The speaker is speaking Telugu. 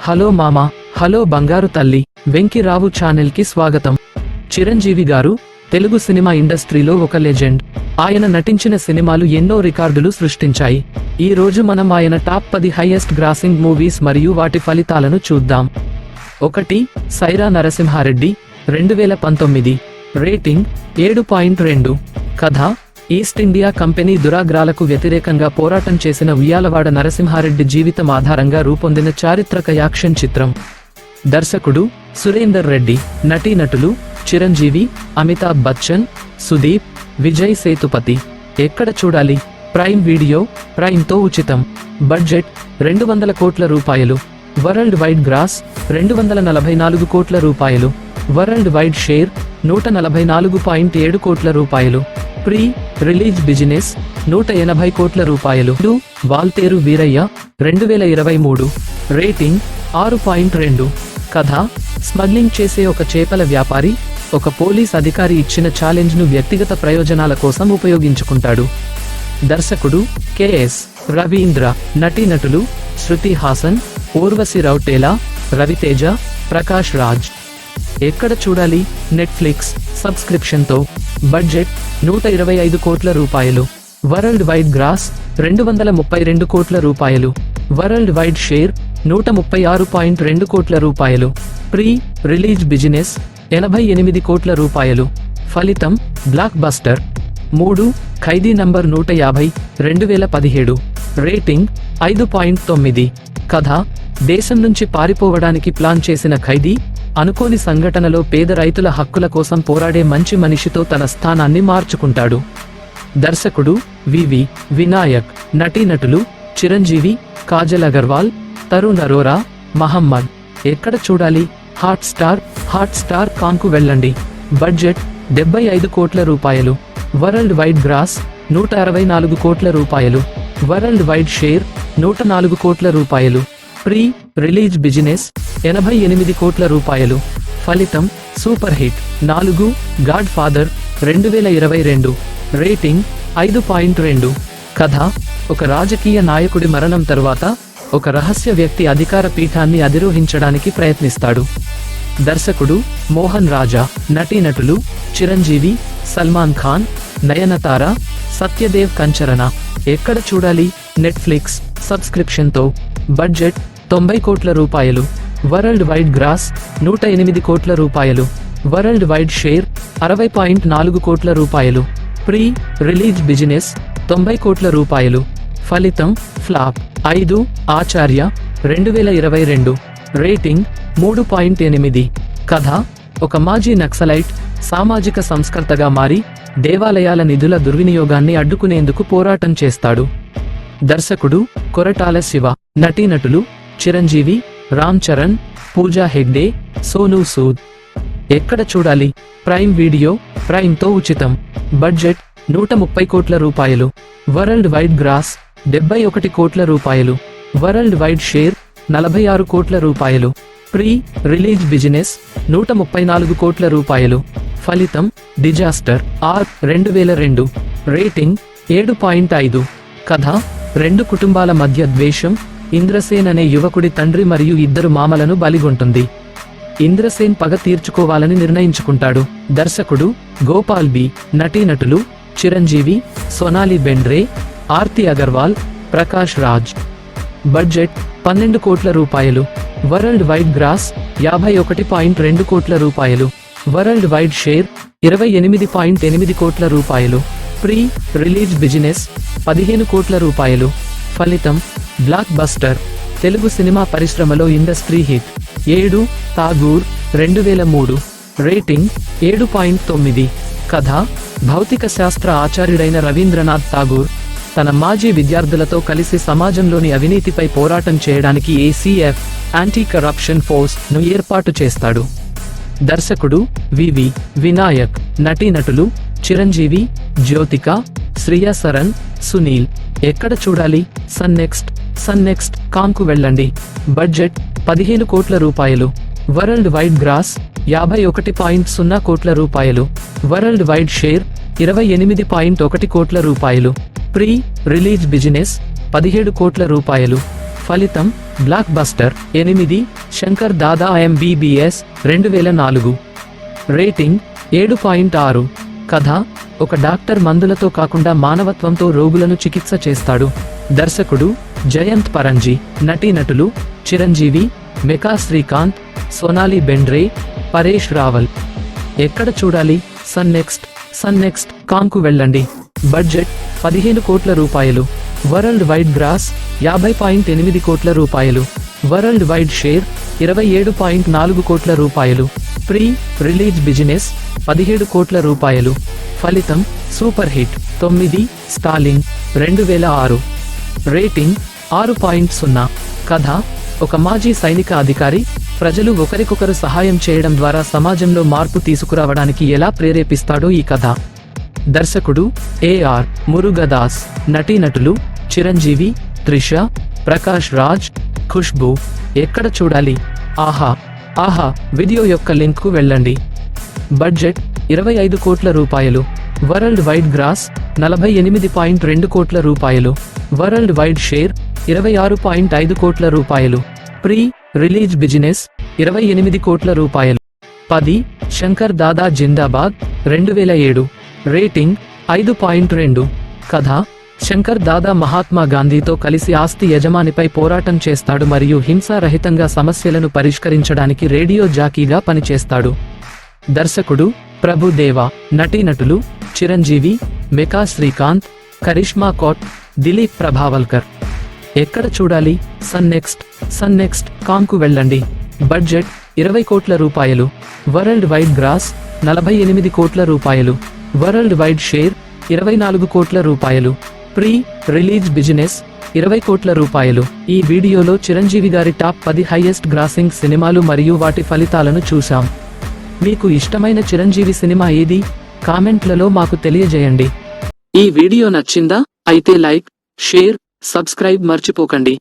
హలో మామా, హలో బంగారు తల్లి, వెంకిరావు ఛానల్ కి స్వాగతం. చిరంజీవి గారు తెలుగు సినిమా ఇండస్ట్రీలో ఒక లెజెండ్. ఆయన నటించిన సినిమాలు ఎన్నో రికార్డులు సృష్టించాయి. ఈ రోజు మనం ఆయన టాప్ 10 హైయెస్ట్ గ్రాసింగ్ మూవీస్ మరియు వాటి ఫలితాలను చూద్దాం. 1. సైరా నరసింహారెడ్డి 2019. రేటింగ్ 7.2. కథ: ఈస్ట్ ఇండియా కంపెనీ దురాగ్రాలకు వ్యతిరేకంగా పోరాటం చేసిన ఉయ్యాలవాడ నరసింహారెడ్డి జీవితం ఆధారంగా రూపొందిన చారిత్రక యాక్షన్ చిత్రం. దర్శకుడు సురేందర్ రెడ్డి. నటీనటులు చిరంజీవి, అమితాబ్ బచ్చన్, సుదీప్, విజయ్ సేతుపతి. ఎక్కడ చూడాలి? ప్రైమ్ వీడియో, ప్రైమ్తో ఉచితం. బడ్జెట్ 200 కోట్ల రూపాయలు. వరల్డ్ వైడ్ గ్రాస్ 244 కోట్ల రూపాయలు. వరల్డ్ వైడ్ షేర్ 144.7 కోట్ల రూపాయలు. ప్రీ రిలీజ్ బిజినెస్ 180 కోట్ల రూపాయలు. వాల్తేరు వీరయ్య 2023. రేటింగ్ 6.2. కథ: స్మగ్లింగ్ చేసే ఒక చేపల వ్యాపారి ఒక పోలీస్ అధికారి ఇచ్చిన ఛాలెంజ్ ను వ్యక్తిగత ప్రయోజనాల కోసం ఉపయోగించుకుంటాడు. దర్శకుడు కెఎస్ రవీంద్ర. నటీనటులు శృతి హాసన్, ఊర్వశి రౌటేలా, రవితేజ, ప్రకాష్ రాజ్. ఎక్కడ చూడాలి? నెట్ఫ్లిక్స్ సబ్స్క్రిప్షన్తో. బడ్జెట్ 125 కోట్ల రూపాయలు. వరల్డ్ వైడ్ గ్రాస్ 232 కోట్ల రూపాయలు. వరల్డ్ వైడ్ షేర్ 136.2 కోట్ల రూపాయలు. ప్రీ రిలీజ్ బిజినెస్ 88 కోట్ల రూపాయలు. ఫలితం బ్లాక్ బస్టర్. 3. ఖైదీ నంబర్ 150 2017. రేటింగ్ 5.9. కథ: దేశం నుంచి పారిపోవడానికి ప్లాన్ చేసిన ఖైదీ అనుకోని సంఘటనలో పేద రైతుల హక్కుల కోసం పోరాడే మంచి మనిషితో తన స్థానాన్ని మార్చుకుంటాడు. దర్శకుడు వివి వినాయక్. నటీనటులు చిరంజీవి, కాజల్ అగర్వాల్, తరుణ్ అరోరా, మహమ్మద్. ఎక్కడ చూడాలి? హాట్స్టార్ కాంకు వెళ్ళండి. బడ్జెట్ 75 కోట్ల రూపాయలు. వరల్డ్ వైడ్ గ్రాస్ 164 కోట్ల రూపాయలు. వరల్డ్ వైడ్ షేర్ 104 కోట్ల రూపాయలు. ప్రీ రిలీజ్ బిజినెస్ 88 కోట్ల రూపాయలు. ఫలితం super hit. 4. God father 2022. Rating 5.2. కథ: ఒక రాజకీయ నాయకుడి మరణం తరువాత ఒక రహస్య వ్యక్తి అధికార పీఠాన్ని అధిరోహించడానికి ప్రయత్నిస్తాడు. దర్శకుడు మోహన్ రాజా. నటీనటులు చిరంజీవి, సల్మాన్ ఖాన్, నయనతార, సత్యదేవ్ కంచరన. ఎక్కడ చూడాలి? నెట్ఫ్లిక్స్ సబ్స్క్రిప్షన్తో. బడ్జెట్ 90 కోట్ల రూపాయలు. వరల్డ్ వైడ్ గ్రాస్ 108 కోట్ల రూపాయలు. వరల్డ్ వైడ్ షేర్ 60.4 కోట్ల రూపాయలు. ప్రీ రిలీజ్ బిజినెస్ 90 కోట్ల రూపాయలు. ఫలితం ఫ్లాప్. 5. ఆచార్య 2022. రేటింగ్ 3.8. కథ: ఒక మాజీ నక్సలైట్ సామాజిక సంస్కర్తగా మారి దేవాలయాల నిధుల దుర్వినియోగాన్ని అడ్డుకునేందుకు పోరాటం చేస్తాడు. దర్శకుడు కొరటాల శివ. నటీనటులు చిరంజీవి, రామ్ చరణ్, పూజా హెగ్డే, సోనూ సూద్. ఎక్కడ చూడాలి? ప్రైమ్ వీడియో, ప్రైమ్తో ఉచితం. బడ్జెట్ 130 కోట్ల రూపాయలు. వరల్డ్ వైడ్ గ్రాస్ 71 కోట్ల రూపాయలు. వరల్డ్ వైడ్ షేర్ 46 కోట్ల రూపాయలు. ప్రీ రిలీజ్ బిజినెస్ 134 కోట్ల రూపాయలు. ఫలితం డిజాస్టర్. 2002. రేటింగ్ 7.5. కథ: 2 కుటుంబాల మధ్య ద్వేషం. ఇంద్రసేన్ అనే యువకుడి తండ్రి మరియు 2 మామలను బలిగొంటుంది. ఇంద్రసేన్ పగ తీర్చుకోవాలని నిర్ణయించుకుంటాడు. దర్శకుడు గోపాల్ బి. నటీనటులు చిరంజీవి, సోనాలి బెండ్రే, ఆర్తి అగర్వాల్, ప్రకాష్ రాజ్. బడ్జెట్ 12 కోట్ల రూపాయలు. వరల్డ్ వైడ్ గ్రాస్ 51.2 కోట్ల రూపాయలు. వరల్డ్ వైడ్ షేర్ 28.8 కోట్ల రూపాయలు. ప్రీ రిలీజ్ బిజినెస్ 15 కోట్ల రూపాయలు. ఫలితం బ్లాక్ బస్టర్. తెలుగు సినిమా పరిశ్రమలో ఇండస్ట్రీ హిట్. 7. ఠాగూర్ 2003. రేటింగ్ 7.9. కథ: భౌతిక శాస్త్ర ఆచార్యుడైన రవీంద్రనాథ్ ఠాగూర్ తన మాజీ విద్యార్థులతో కలిసి సమాజంలోని అవినీతిపై పోరాటం చేయడానికి ఏసీఎఫ్ యాంటీ కరప్షన్ ఫోర్స్ ను ఏర్పాటు చేస్తాడు. దర్శకుడు వివి వినాయక్. నటీనటులు చిరంజీవి, జ్యోతిక, శ్రియా సరన్, సునీల్. ఎక్కడ చూడాలి? సన్ నెక్స్ట్ కాంకు వెళ్ళండి. బడ్జెట్ 15 కోట్ల రూపాయలు. వరల్డ్ వైడ్ గ్రాస్ 51.0 కోట్ల రూపాయలు. వరల్డ్ వైడ్ షేర్ 28.1 కోట్ల రూపాయలు. ప్రీ రిలీజ్ బిజినెస్ 17 కోట్ల రూపాయలు. ఫలితం block buster. 8. Shankar Dada MBBS 2004. Rating 7.6. కథ: ఒక డాక్టర్ మందులతో కాకుండా మానవత్వంతో రోగులను చికిత్స చేస్తాడు. దర్శకుడు జయంత్ పరంజీ. నటీనటులు చిరంజీవి, మెకా శ్రీకాంత్, సోనాలి బెండ్రే, పరేష్ రావల్. ఎక్కడ చూడాలి? సన్ నెక్స్ట్ కాంకు వెళ్ళండి. బడ్జెట్ 15 కోట్ల రూపాయలు. వరల్డ్ వైడ్ గ్రాస్ 50.8 కోట్ల రూపాయలు. వరల్డ్ వైడ్ షేర్ 27.4 కోట్ల రూపాయలు. ప్రీ రిలీజ్ బిజినెస్ 17 కోట్ల రూపాయలు. ఫలితం సూపర్ హిట్ 9 స్టాలింగ్ 2006. రేటింగ్ 6.0. కథ: ఒక మాజీ సైనిక అధికారి ప్రజలు ఒకరికొకరు సహాయం చేయడం ద్వారా సమాజంలో మార్పు తీసుకురావడానికి ఎలా ప్రేరేపిస్తాడో ఈ కథ. దర్శకుడు AR మురుగదాస్. నటీనటులు చిరంజీవి, త్రిష, ప్రకాష్ రాజ్, ఖుష్బూ. ఎక్కడ చూడాలి? ఆహా వీడియో యొక్క లింక్ కు వెళ్ళండి. బడ్జెట్ 25 కోట్ల రూపాయలు. వరల్డ్ వైడ్ గ్రాస్ 48.2 కోట్ల రూపాయలు. వరల్డ్ వైడ్ షేర్ 26.5 కోట్ల రూపాయలు. ప్రీ రిలీజ్ బిజినెస్ 28 కోట్ల రూపాయలు. 10 శంకర్ దాదా జిందాబాద్ 2007. రేటింగ్ 5.2. కథ: శంకర్ దాదా మహాత్మా గాంధీతో కలిసి ఆస్తి యజమానిపై పోరాటం చేస్తాడు మరియు హింసారహితంగా సమస్యలను పరిష్కరించడానికి రేడియో జాకీగా పనిచేస్తాడు. దర్శకుడు ప్రభుదేవా. నటీనటులు చిరంజీవి, మెకా శ్రీకాంత్, కరిష్మా కౌర్, దిలీప్ ప్రభావల్కర్. ఎక్కడ చూడాలి? సన్ నెక్స్ట్ కాంకు వెళ్ళండి. బడ్జెట్ 20 కోట్ల రూపాయలు. వరల్డ్ వైడ్ గ్రాస్ 48 కోట్ల రూపాయలు. వరల్డ్ వైడ్ షేర్ 24 కోట్ల రూపాయలు. ప్రీ రిలీజ్ బిజినెస్ 20 కోట్ల రూపాయలు. ఈ వీడియోలో చిరంజీవి గారి టాప్ 10 హైయెస్ట్ గ్రాసింగ్ సినిమాలు మరియు వాటి ఫలితాలను చూశాం. మీకు ఇష్టమైన చిరంజీవి సినిమా ఏది? కామెంట్లలో మాకు తెలియజేయండి. ఈ వీడియో నచ్చిందా? అయితే లైక్, షేర్, సబ్స్క్రైబ్ మర్చిపోకండి.